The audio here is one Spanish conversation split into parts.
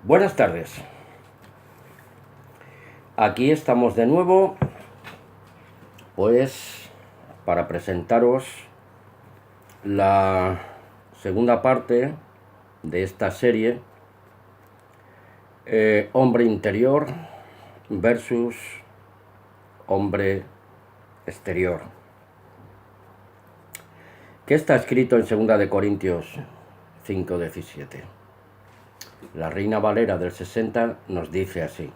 Buenas tardes. Aquí estamos de nuevo, pues, para presentaros la segunda parte de esta serie, hombre interior versus hombre exterior, que está escrito en 2 de Corintios 5:17. La Reina Valera del 60 nos dice así: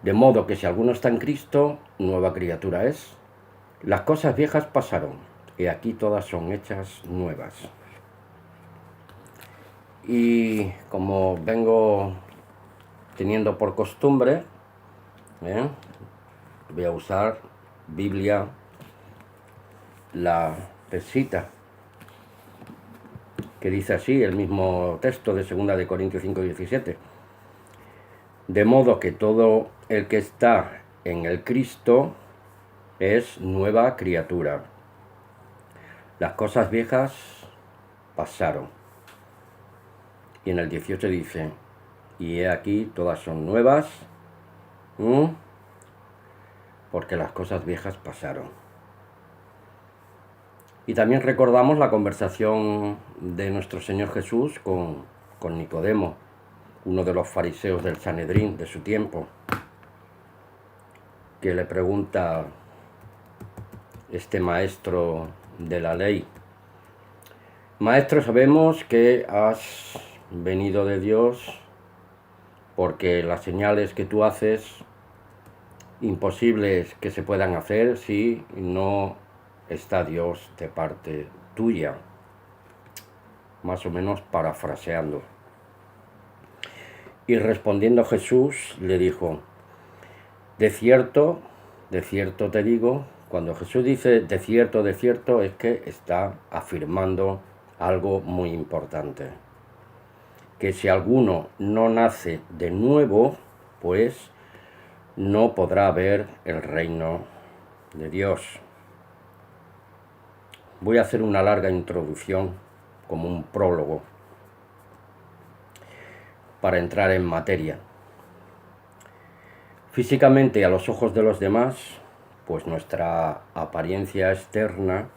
de modo que si alguno está en Cristo, nueva criatura es. Las cosas viejas pasaron, y aquí todas son hechas nuevas. Y como vengo teniendo por costumbre, voy a usar Biblia, la Pesita, que dice así, el mismo texto de 2 de Corintios 5:17. De modo que todo el que está en el Cristo es nueva criatura. Las cosas viejas pasaron. Y en el 18 dice, y he aquí todas son nuevas, porque las cosas viejas pasaron. Y también recordamos la conversación de nuestro Señor Jesús con Nicodemo, uno de los fariseos del Sanedrín de su tiempo, que le pregunta este maestro de la ley: Maestro, sabemos que has venido de Dios, porque las señales que tú haces, imposibles que se puedan hacer si no está Dios de parte tuya. Más o menos parafraseando. Y respondiendo Jesús le dijo: de cierto te digo. Cuando Jesús dice de cierto, es que está afirmando algo muy importante. Que si alguno no nace de nuevo, pues no podrá ver el reino de Dios. Voy a hacer una larga introducción, como un prólogo, para entrar en materia. Físicamente, a los ojos de los demás, pues nuestra apariencia externa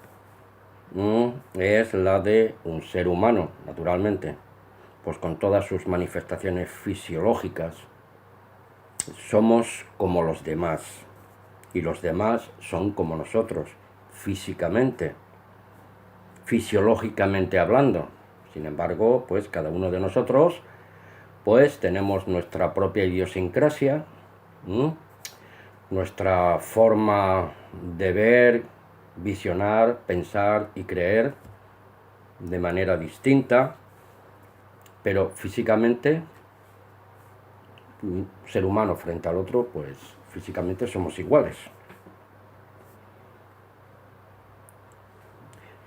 es la de un ser humano, naturalmente, pues con todas sus manifestaciones fisiológicas. Somos como los demás, y los demás son como nosotros, físicamente, fisiológicamente hablando. Sin embargo, pues cada uno de nosotros pues tenemos nuestra propia idiosincrasia, nuestra forma de ver, visionar, pensar y creer de manera distinta, pero físicamente, un ser humano frente al otro, pues físicamente somos iguales.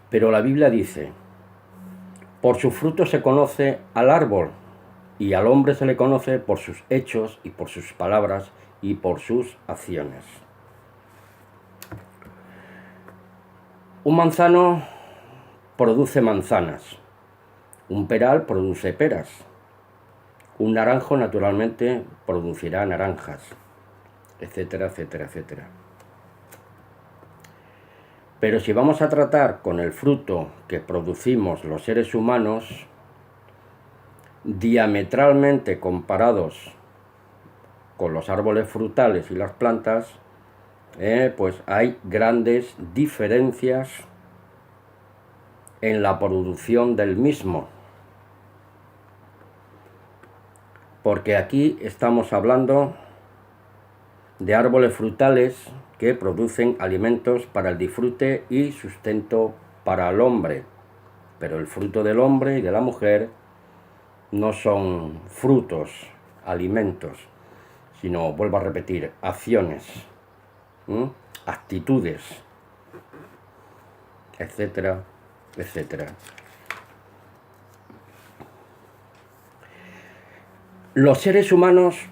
Pero la Biblia dice: por su fruto se conoce al árbol, y al hombre se le conoce por sus hechos y por sus palabras y por sus acciones. Un manzano produce manzanas, un peral produce peras, un naranjo naturalmente producirá naranjas, etcétera, etcétera, etcétera. Pero si vamos a tratar con el fruto que producimos los seres humanos, diametralmente comparados con los árboles frutales y las plantas, pues hay grandes diferencias en la producción del mismo. Porque aquí estamos hablando de árboles frutales que producen alimentos para el disfrute y sustento para el hombre. Pero el fruto del hombre y de la mujer no son frutos, alimentos, sino, vuelvo a repetir, acciones, actitudes, etcétera, etcétera. Los seres humanos,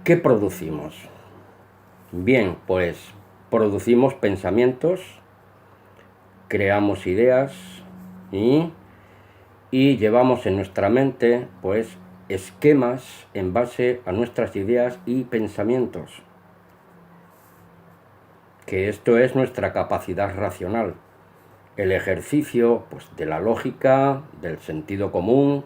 ¿qué producimos? Bien, pues producimos pensamientos, creamos ideas y y llevamos en nuestra mente, pues, esquemas en base a nuestras ideas y pensamientos, que esto es nuestra capacidad racional, el ejercicio, pues, de la lógica, del sentido común,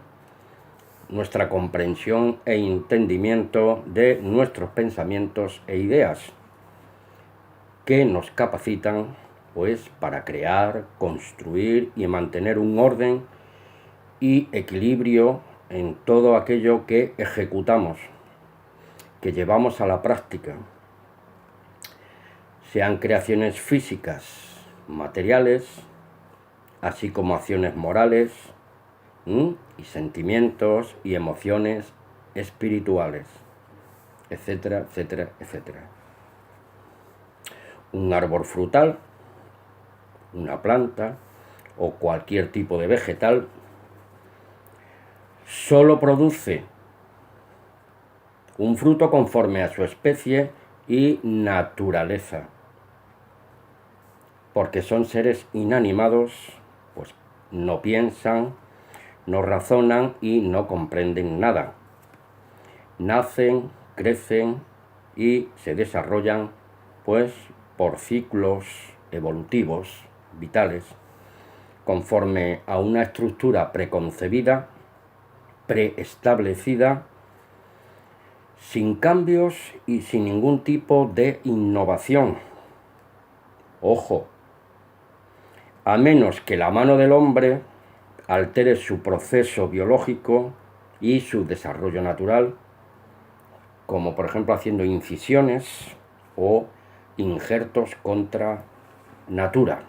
nuestra comprensión e entendimiento de nuestros pensamientos e ideas, que nos capacitan, pues, para crear, construir y mantener un orden y equilibrio en todo aquello que ejecutamos, que llevamos a la práctica, sean creaciones físicas, materiales, así como acciones morales, y sentimientos y emociones espirituales, etcétera, etcétera, etcétera. Un árbol frutal, una planta o cualquier tipo de vegetal solo produce un fruto conforme a su especie y naturaleza, porque son seres inanimados, pues no piensan, no razonan y no comprenden nada. Nacen, crecen y se desarrollan, pues, por ciclos evolutivos, vitales, conforme a una estructura preconcebida, preestablecida, sin cambios y sin ningún tipo de innovación. Ojo, a menos que la mano del hombre altere su proceso biológico y su desarrollo natural, como por ejemplo haciendo incisiones o injertos contra natura.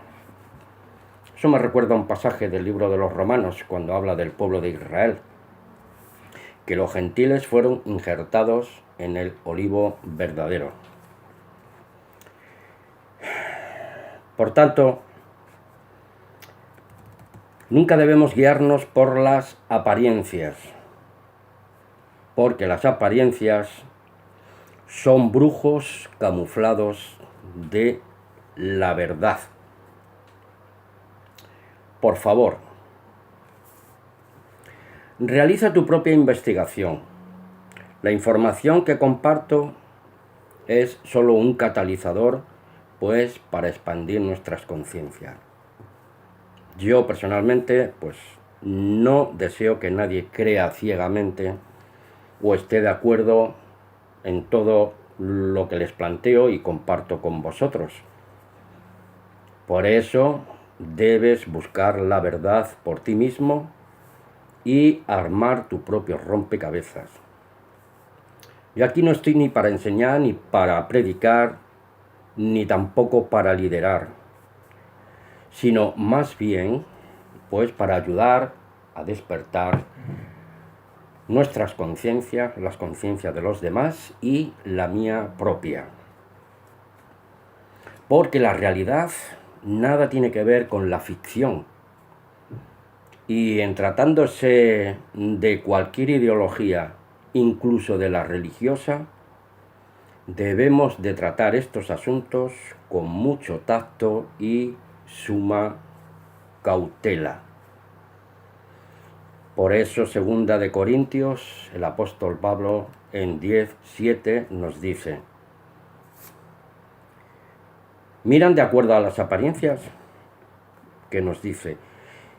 Eso me recuerda a un pasaje del libro de los Romanos, cuando habla del pueblo de Israel, que los gentiles fueron injertados en el olivo verdadero. Por tanto, nunca debemos guiarnos por las apariencias, porque las apariencias son brujos camuflados de la verdad. Por favor, realiza tu propia investigación. La información que comparto es solo un catalizador, pues, para expandir nuestras conciencias. Yo personalmente, pues, no deseo que nadie crea ciegamente o esté de acuerdo en todo lo que les planteo y comparto con vosotros. Por eso debes buscar la verdad por ti mismo y armar tu propio rompecabezas. Yo aquí no estoy ni para enseñar, ni para predicar, ni tampoco para liderar, sino más bien, pues, para ayudar a despertar nuestras conciencias, las conciencias de los demás y la mía propia. Porque la realidad nada tiene que ver con la ficción. Y en tratándose de cualquier ideología, incluso de la religiosa, debemos de tratar estos asuntos con mucho tacto y suma cautela. Por eso, 2 de Corintios, el apóstol Pablo en 10:7 nos dice: miran de acuerdo a las apariencias, que nos dice: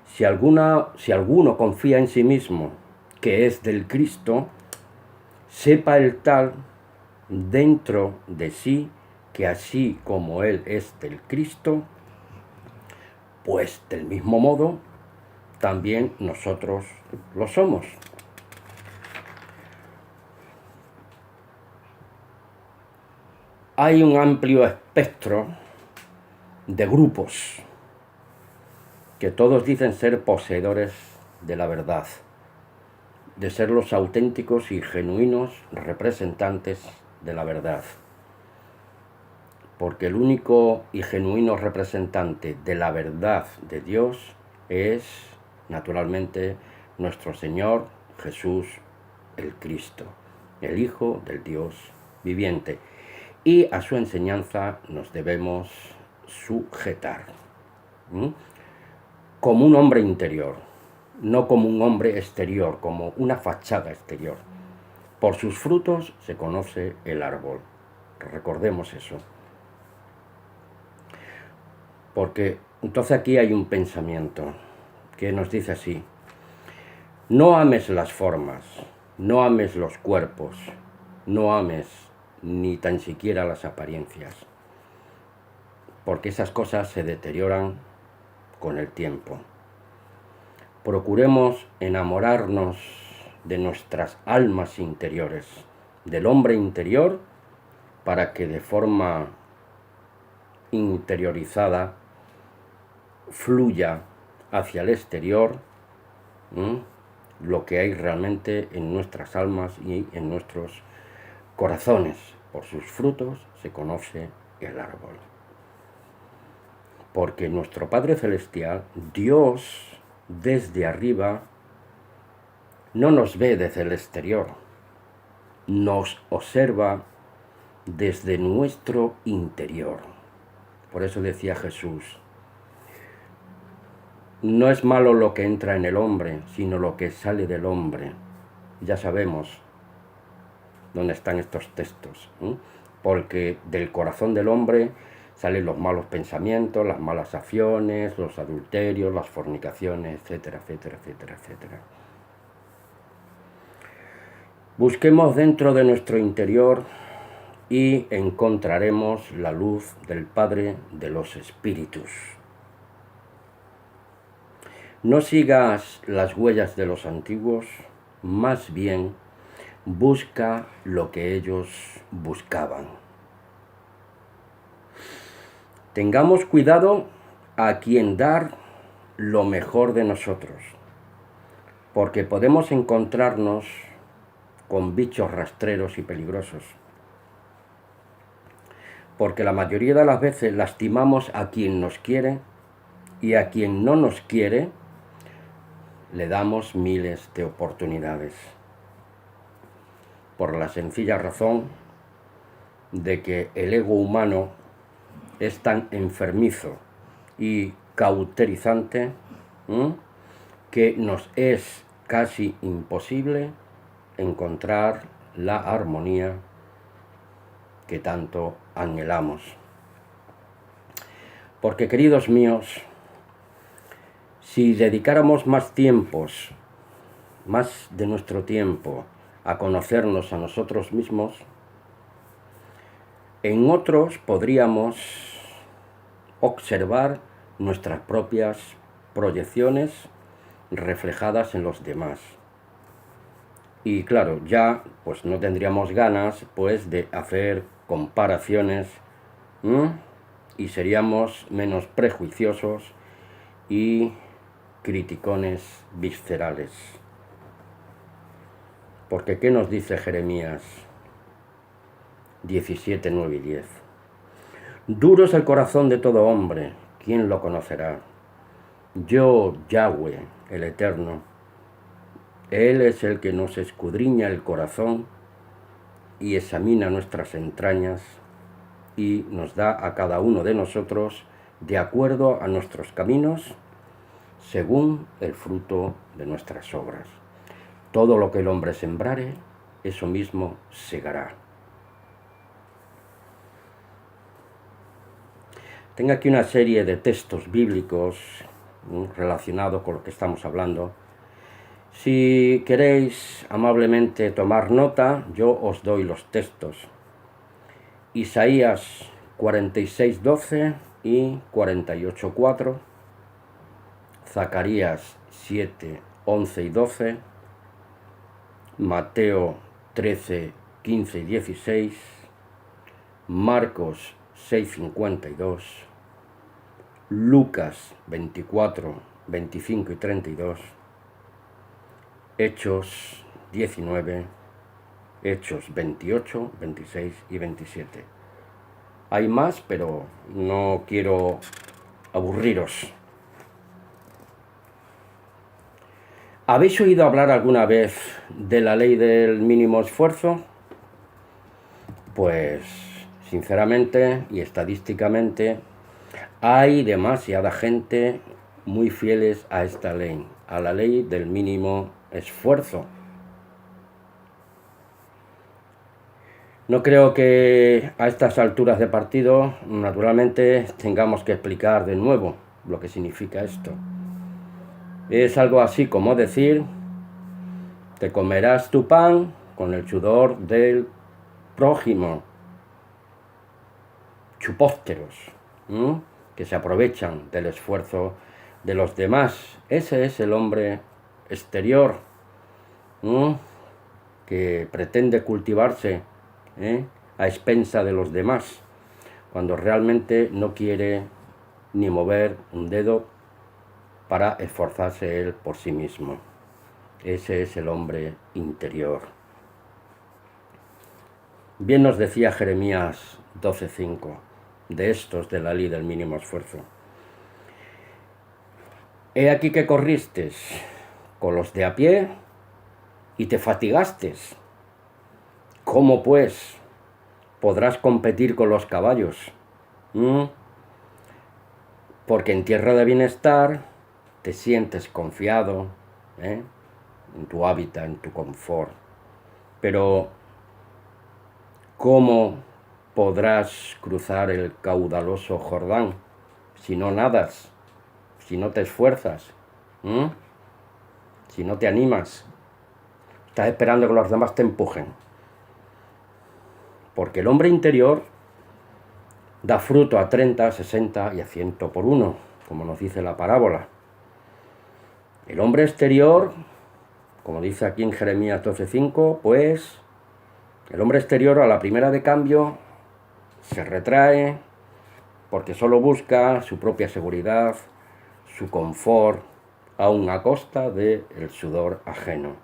si alguno confía en sí mismo que es del Cristo, sepa el tal dentro de sí que así como él es del Cristo, pues del mismo modo también nosotros lo somos. Hay un amplio espectro de grupos que todos dicen ser poseedores de la verdad, de ser los auténticos y genuinos representantes de la verdad. Porque el único y genuino representante de la verdad de Dios es, naturalmente, nuestro Señor Jesús el Cristo, el Hijo del Dios viviente. Y a su enseñanza nos debemos sujetar, como un hombre interior, no como un hombre exterior, como una fachada exterior. Por sus frutos se conoce el árbol. Recordemos eso. Porque entonces aquí hay un pensamiento que nos dice así: no ames las formas, no ames los cuerpos, no ames ni tan siquiera las apariencias, porque esas cosas se deterioran con el tiempo. Procuremos enamorarnos de nuestras almas interiores, del hombre interior, para que de forma interiorizada fluya hacia el exterior lo que hay realmente en nuestras almas y en nuestros corazones. Por sus frutos se conoce el árbol. Porque nuestro Padre Celestial, Dios, desde arriba, no nos ve desde el exterior, nos observa desde nuestro interior. Por eso decía Jesús: no es malo lo que entra en el hombre, sino lo que sale del hombre. Ya sabemos dónde están estos textos, porque del corazón del hombre salen los malos pensamientos, las malas acciones, los adulterios, las fornicaciones, etcétera, etcétera, etcétera, etcétera. Busquemos dentro de nuestro interior y encontraremos la luz del Padre de los Espíritus. No sigas las huellas de los antiguos, más bien busca lo que ellos buscaban. Tengamos cuidado a quien dar lo mejor de nosotros, porque podemos encontrarnos con bichos rastreros y peligrosos. Porque la mayoría de las veces lastimamos a quien nos quiere y a quien no nos quiere le damos miles de oportunidades. Por la sencilla razón de que el ego humano es tan enfermizo y cauterizante que nos es casi imposible encontrar la armonía que tanto anhelamos. Porque, queridos míos, si dedicáramos más de nuestro tiempo a conocernos a nosotros mismos, en otros podríamos observar nuestras propias proyecciones reflejadas en los demás. Y claro, ya pues no tendríamos ganas pues de hacer comparaciones y seríamos menos prejuiciosos y criticones viscerales. Porque ¿qué nos dice Jeremías 17, 9 y 10? Duro es el corazón de todo hombre, ¿quién lo conocerá? Yo, Yahweh, el Eterno, Él es el que nos escudriña el corazón y examina nuestras entrañas y nos da a cada uno de nosotros de acuerdo a nuestros caminos, según el fruto de nuestras obras. Todo lo que el hombre sembrare, eso mismo segará. Tengo aquí una serie de textos bíblicos relacionados con lo que estamos hablando. Si queréis amablemente tomar nota, yo os doy los textos. Isaías 46:12 y 48:4, Zacarías 7:11 y 12, Mateo 13:15 y 16, Marcos 6:52, Lucas 24:25 y 32, Hechos 19, Hechos 28, 26 y 27. Hay más, pero no quiero aburriros. ¿Habéis oído hablar alguna vez de la ley del mínimo esfuerzo? Pues, sinceramente y estadísticamente, hay demasiada gente muy fieles a esta ley, a la ley del mínimo esfuerzo. No creo que a estas alturas de partido, naturalmente, tengamos que explicar de nuevo lo que significa esto. Es algo así como decir: te comerás tu pan con el sudor del prójimo. Chupósteros, que se aprovechan del esfuerzo de los demás. Ese es el hombre exterior, que pretende cultivarse a expensa de los demás, cuando realmente no quiere ni mover un dedo para esforzarse él por sí mismo. Ese es el hombre interior. Bien nos decía Jeremías 12:5, de estos de la ley del mínimo esfuerzo: he aquí que corristes con los de a pie y te fatigastes. ¿Cómo pues podrás competir con los caballos? Porque en tierra de bienestar te sientes confiado, en tu hábitat, en tu confort. Pero ¿cómo podrás cruzar el caudaloso Jordán si no nadas, si no te esfuerzas, si no te animas? Estás esperando que los demás te empujen. Porque el hombre interior da fruto a 30, a 60 y a 100 por uno, como nos dice la parábola. El hombre exterior, como dice aquí en Jeremías 12:5, pues el hombre exterior a la primera de cambio se retrae porque solo busca su propia seguridad, su confort, aun a costa del sudor ajeno.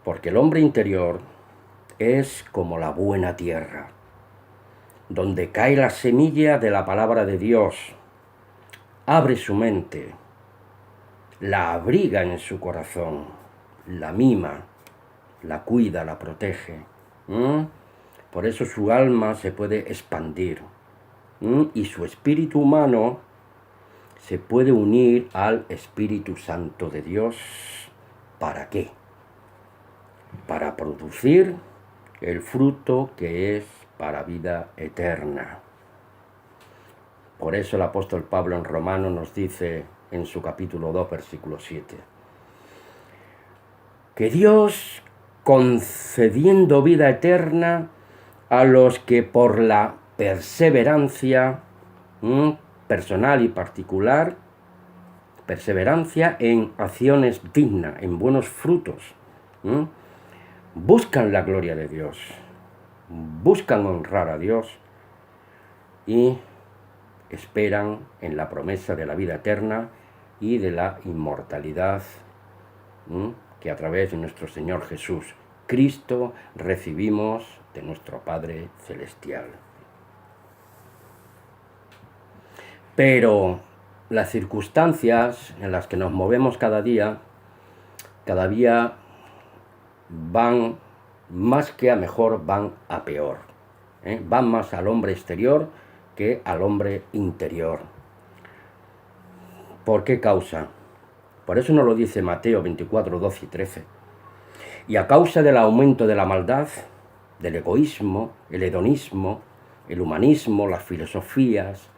Porque el hombre interior es como la buena tierra, donde cae la semilla de la palabra de Dios, abre su mente, la abriga en su corazón, la mima, la cuida, la protege. Por eso su alma se puede expandir, y su espíritu humano se puede unir al Espíritu Santo de Dios. ¿Para qué? Para producir el fruto que es para vida eterna. Por eso el apóstol Pablo en Romanos nos dice en su capítulo 2, versículo 7, que Dios, concediendo vida eterna a los que por la perseverancia personal y particular, perseverancia en acciones dignas, en buenos frutos, buscan la gloria de Dios, buscan honrar a Dios y esperan en la promesa de la vida eterna y de la inmortalidad que a través de nuestro Señor Jesús Cristo recibimos de nuestro Padre Celestial. Pero las circunstancias en las que nos movemos cada día van más que a mejor, van a peor. Van más al hombre exterior que al hombre interior. ¿Por qué causa? Por eso nos lo dice Mateo 24, 12 y 13. Y a causa del aumento de la maldad, del egoísmo, el hedonismo, el humanismo, las filosofías,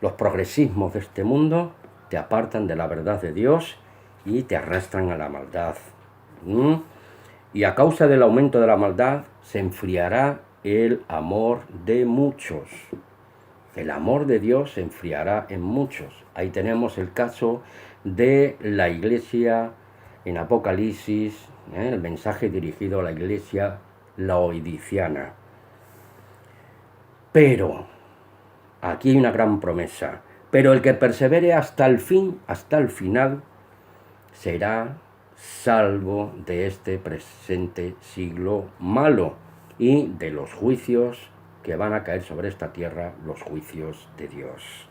los progresismos de este mundo, te apartan de la verdad de Dios y te arrastran a la maldad. Y a causa del aumento de la maldad se enfriará el amor de muchos. El amor de Dios se enfriará en muchos. Ahí tenemos el caso de la iglesia en Apocalipsis, el mensaje dirigido a la iglesia laodiceana. Pero, aquí hay una gran promesa, pero el que persevere hasta el fin, hasta el final, será salvo de este presente siglo malo y de los juicios que van a caer sobre esta tierra, los juicios de Dios.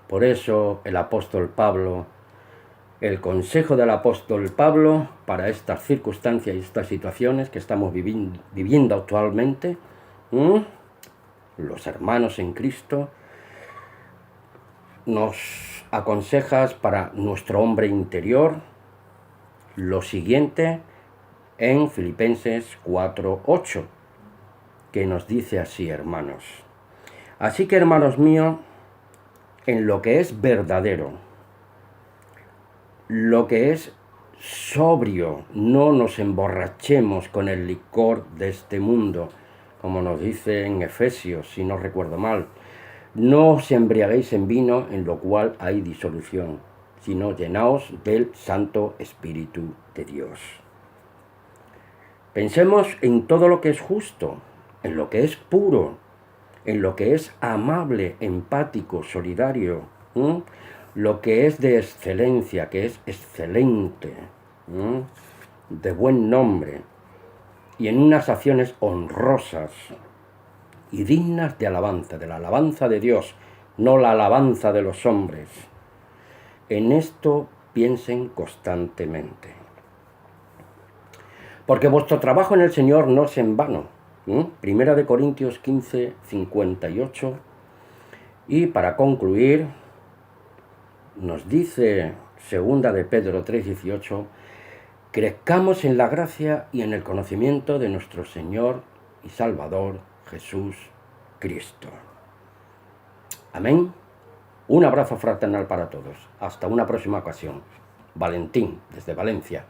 Por eso el apóstol Pablo, el consejo del apóstol Pablo para estas circunstancias y estas situaciones que estamos viviendo actualmente, los hermanos en Cristo, nos aconsejas para nuestro hombre interior lo siguiente en Filipenses 4:8, que nos dice así, hermanos. Así que, hermanos míos, en lo que es verdadero, lo que es sobrio, no nos emborrachemos con el licor de este mundo, como nos dice en Efesios, si no recuerdo mal. No os embriaguéis en vino, en lo cual hay disolución, sino llenaos del Santo Espíritu de Dios. Pensemos en todo lo que es justo, en lo que es puro, en lo que es amable, empático, solidario, lo que es de excelencia, que es excelente, de buen nombre, y en unas acciones honrosas y dignas de la alabanza de Dios, no la alabanza de los hombres. En esto piensen constantemente. Porque vuestro trabajo en el Señor no es en vano. Primera de Corintios 15:58. Y para concluir, nos dice segunda de Pedro 3:18, crezcamos en la gracia y en el conocimiento de nuestro Señor y Salvador Jesús Cristo. Amén. Un abrazo fraternal para todos. Hasta una próxima ocasión. Valentín, desde Valencia.